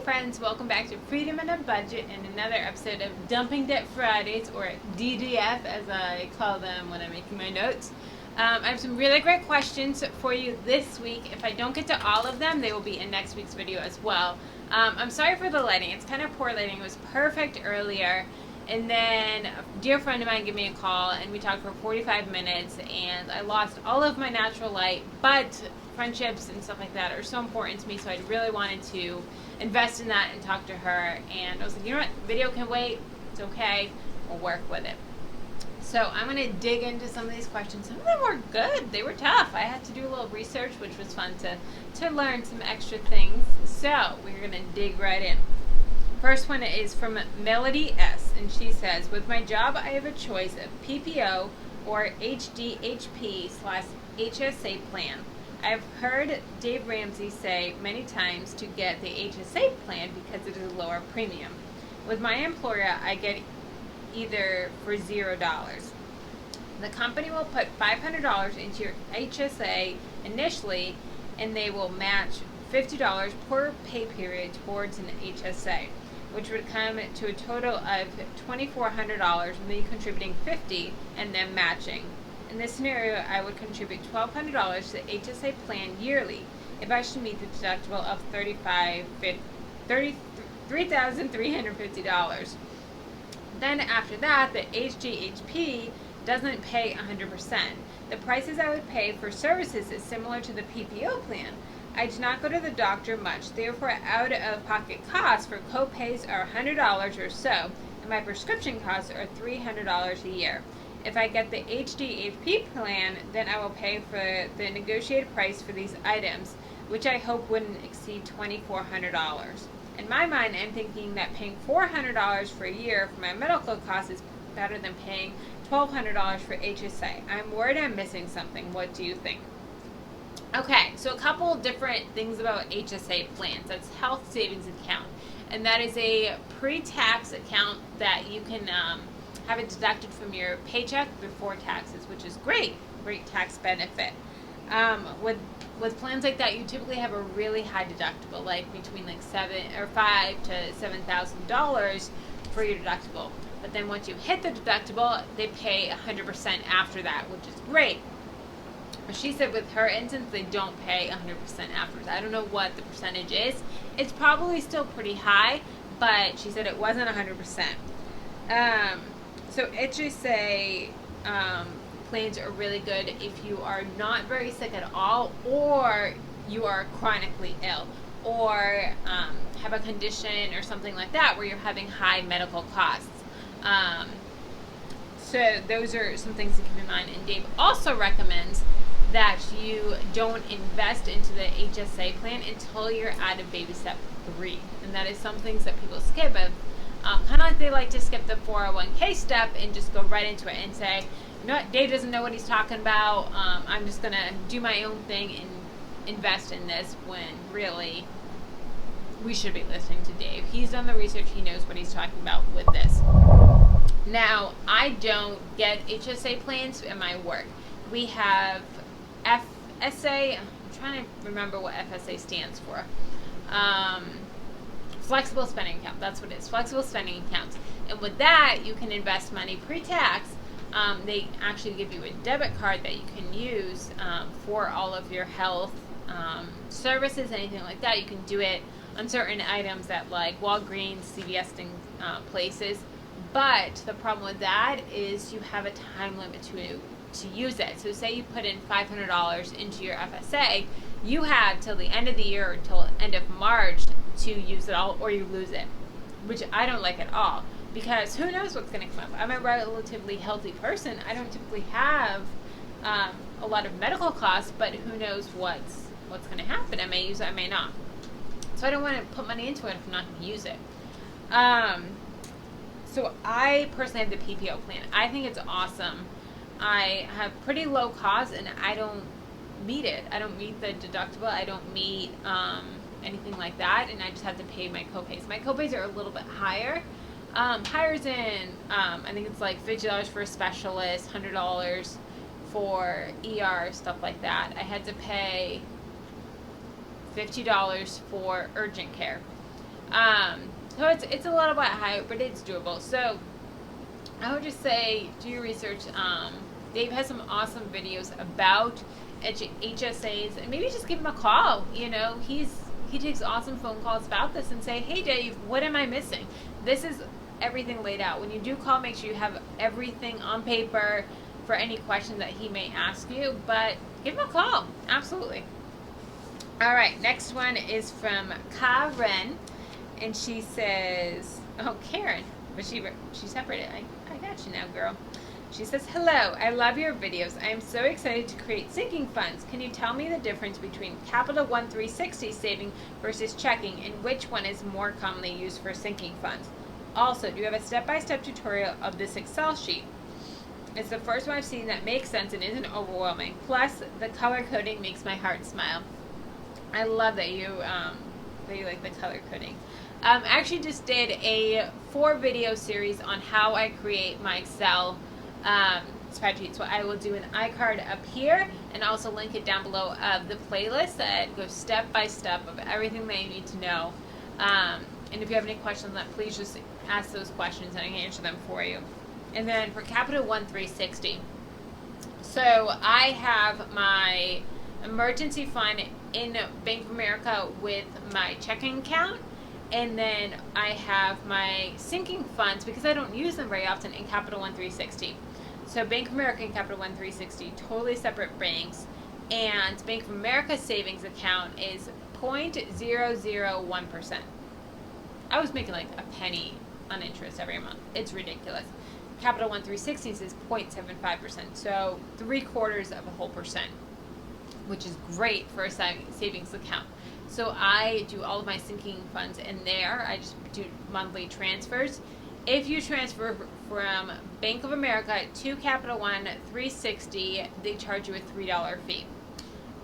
friends, welcome back to Freedom and a Budget and another episode of Dumping Debt Fridays, or DDF as I call them when I'm making my notes. I have some really great questions for you this week. If I don't get to all of them, they will be in next week's video as well. I'm sorry for the lighting. It's kind of poor lighting. It was perfect earlier. And then a dear friend of mine gave me a call and we talked for 45 minutes and I lost all of my natural light, but friendships and stuff like that are so important to me, so I really wanted to invest in that and talk to her. And I was like, you know what, video can wait, it's okay, we'll work with it. So I'm going to dig into some of these questions. Some of them were good, they were tough. I had to do a little research, which was fun to learn some extra things. So we're going to dig right in. First one is from Melodie S, and she says, with my job I have a choice of PPO or HDHP/HSA plan. I've heard Dave Ramsey say many times to get the HSA plan because it is a lower premium. With my employer, I get either for $0. The company will put $500 into your HSA initially, and they will match $50 per pay period towards an HSA, which would come to a total of $2,400, me contributing $50 and them matching. In this scenario, I would contribute $1,200 to the HSA plan yearly if I should meet the deductible of $3,350. Then after that, the HDHP doesn't pay 100%. The prices I would pay for services is similar to the PPO plan. I do not go to the doctor much, therefore out-of-pocket costs for copays are $100 or so, and my prescription costs are $300 a year. If I get the HDHP plan, then I will pay for the negotiated price for these items, which I hope wouldn't exceed $2,400. In my mind, I'm thinking that paying $400 for a year for my medical costs is better than paying $1,200 for HSA. I'm worried I'm missing something. What do you think? Okay, so a couple different things about HSA plans. That's health savings account, and that is a pre-tax account that you can have it deducted from your paycheck before taxes, which is great tax benefit. With plans like that, you typically have a really high deductible, like between like $5,000 to $7,000 for your deductible. But then once you hit the deductible, they pay 100% after that, which is great. She said with her instance, they don't pay 100% afterwards. I don't know what the percentage is. It's probably still pretty high, but she said it wasn't 100%. So HSA plans are really good if you are not very sick at all, or you are chronically ill, or have a condition or something like that where you're having high medical costs. So those are some things to keep in mind. And Dave also recommends that you don't invest into the HSA plan until you're out of baby step 3. And that is some things that people skip. Kind of like they like to skip the 401k step and just go right into it and say, you know what, Dave doesn't know what he's talking about. I'm just going to do my own thing and invest in this, when really we should be listening to Dave. He's done the research. He knows what he's talking about with this. Now, I don't get HSA plans in my work. We have FSA. I'm trying to remember what FSA stands for. Flexible spending account. That's what it is. Flexible spending accounts. And with that, you can invest money pre-tax. They actually give you a debit card that you can use for all of your health services, anything like that. You can do it on certain items at like Walgreens, CVS, and places. But the problem with that is you have a time limit to use it. So say you put in $500 into your FSA, you have till the end of the year or till end of March to use it all, or you lose it, which I don't like at all, because who knows what's going to come up. I'm a relatively healthy person. I don't typically have a lot of medical costs, but who knows what's going to happen. I may use it, I may not. So I don't want to put money into it if I'm not going to use it. So I personally have the PPO plan. I think it's awesome. I have pretty low costs and I don't meet it. I don't meet the deductible. I don't meet anything like that, and I just have to pay my copays. My copays are a little bit higher. Higher than, I think it's like $50 for a specialist, $100 for ER, stuff like that. I had to pay $50 for urgent care. So it's a little bit higher, but it's doable. So I would just say do your research. Dave has some awesome videos about HSAs, and maybe just give him a call. You know, he takes awesome phone calls about this and say, hey Dave, what am I missing? This is everything laid out. When you do call, make sure you have everything on paper for any question that he may ask you, but give him a call. Absolutely. All right, next one is from Karen, and she says, oh, Karen, but she separated. I got you now, girl. She says, hello, I love your videos. I am so excited to create sinking funds. Can you tell me the difference between Capital One 360 saving versus checking, and which one is more commonly used for sinking funds? Also, do you have a step-by-step tutorial of this Excel sheet? It's the first one I've seen that makes sense and isn't overwhelming. Plus, the color coding makes my heart smile. I love that you like the color coding. I actually just did a 4-video series on how I create my Excel spreadsheet. So I will do an iCard up here and also link it down below of the playlist that goes step by step of everything that you need to know. And if you have any questions on that, please just ask those questions and I can answer them for you. And then for Capital One 360, so I have my emergency fund in Bank of America with my checking account, and then I have my sinking funds, because I don't use them very often, in Capital One 360. So Bank of America and Capital One 360, totally separate banks, and Bank of America's savings account is 0.001%. I was making like a penny on interest every month. It's ridiculous. Capital One 360s is 0.75%, so 0.75%, which is great for a savings account. So I do all of my sinking funds in there. I just do monthly transfers. If you transfer from Bank of America to Capital One 360, they charge you a $3 fee.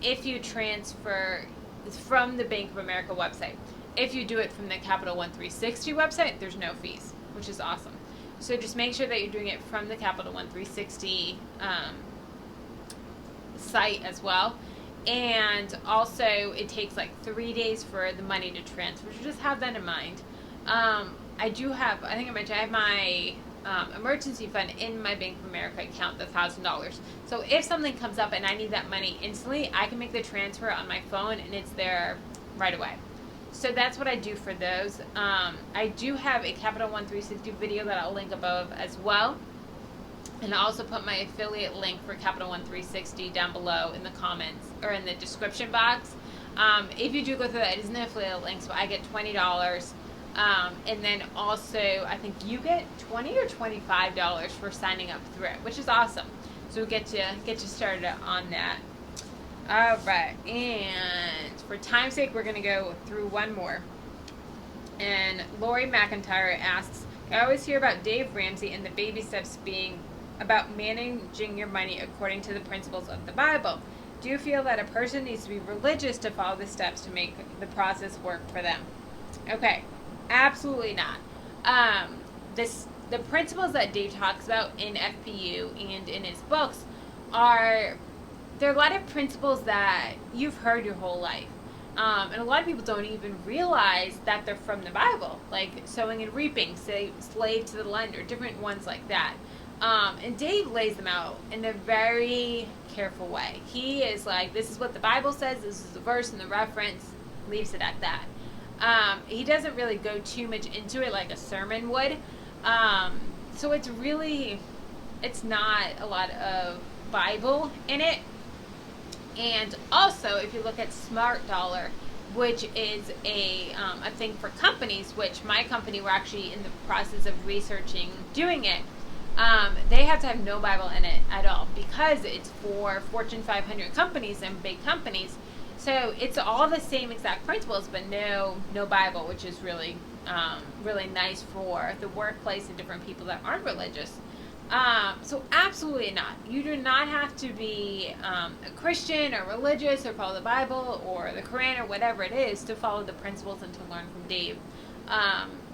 If you transfer from the Bank of America website, if you do it from the Capital One 360 website, there's no fees, which is awesome. So just make sure that you're doing it from the Capital One 360 site as well. And also, it takes like 3 days for the money to transfer. So just have that in mind. I do have, I think I mentioned, I have my emergency fund in my Bank of America account, the $1,000. So if something comes up and I need that money instantly, I can make the transfer on my phone and it's there right away. So that's what I do for those. I do have a Capital One 360 video that I'll link above as well. And I'll also put my affiliate link for Capital One 360 down below in the comments or in the description box. If you do go through that, it is an affiliate link, so I get $20. And then also, I think you get $20 or $25 for signing up through it, which is awesome. So we'll get you started on that. All right, and for time's sake, we're going to go through one more. And Lori McIntyre asks, I always hear about Dave Ramsey and the baby steps being about managing your money according to the principles of the Bible. Do you feel that a person needs to be religious to follow the steps to make the process work for them? Okay, absolutely not. The principles that Dave talks about in FPU and in his books there are a lot of principles that you've heard your whole life. And a lot of people don't even realize that they're from the Bible, like sowing and reaping, say, slave to the lender, different ones like that. And Dave lays them out in a very careful way. He is like, this is what the Bible says, this is the verse and the reference, leaves it at that. He doesn't really go too much into it like a sermon would. So it's not a lot of Bible in it. And also, if you look at Smart Dollar, which is a thing for companies, which my company, we're actually in the process of researching doing it, they have to have no Bible in it at all because it's for Fortune 500 companies and big companies. So it's all the same exact principles, but no Bible, which is really nice for the workplace and different people that aren't religious. So absolutely not. You do not have to be a Christian or religious or follow the Bible or the Quran or whatever it is to follow the principles and to learn from Dave.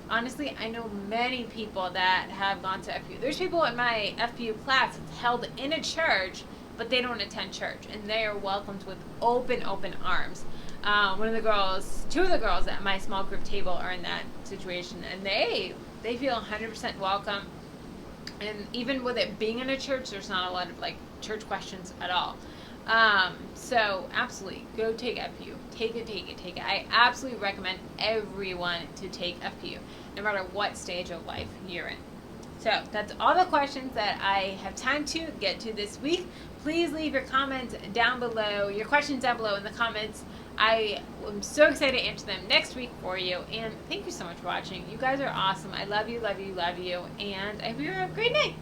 Honestly, I know many people that have gone to FPU. There's people in my FPU class that's held in a church, but they don't attend church, and they are welcomed with open arms. Two of the girls at my small group table are in that situation, and they feel 100% welcome. And even with it being in a church, there's not a lot of like church questions at all. So absolutely, go take FPU. Take it. I absolutely recommend everyone to take FPU, no matter what stage of life you're in. So that's all the questions that I have time to get to this week. Please leave your comments down below, your questions down below in the comments. I am so excited to answer them next week for you. And thank you so much for watching. You guys are awesome. I love you, and I hope you have a great night.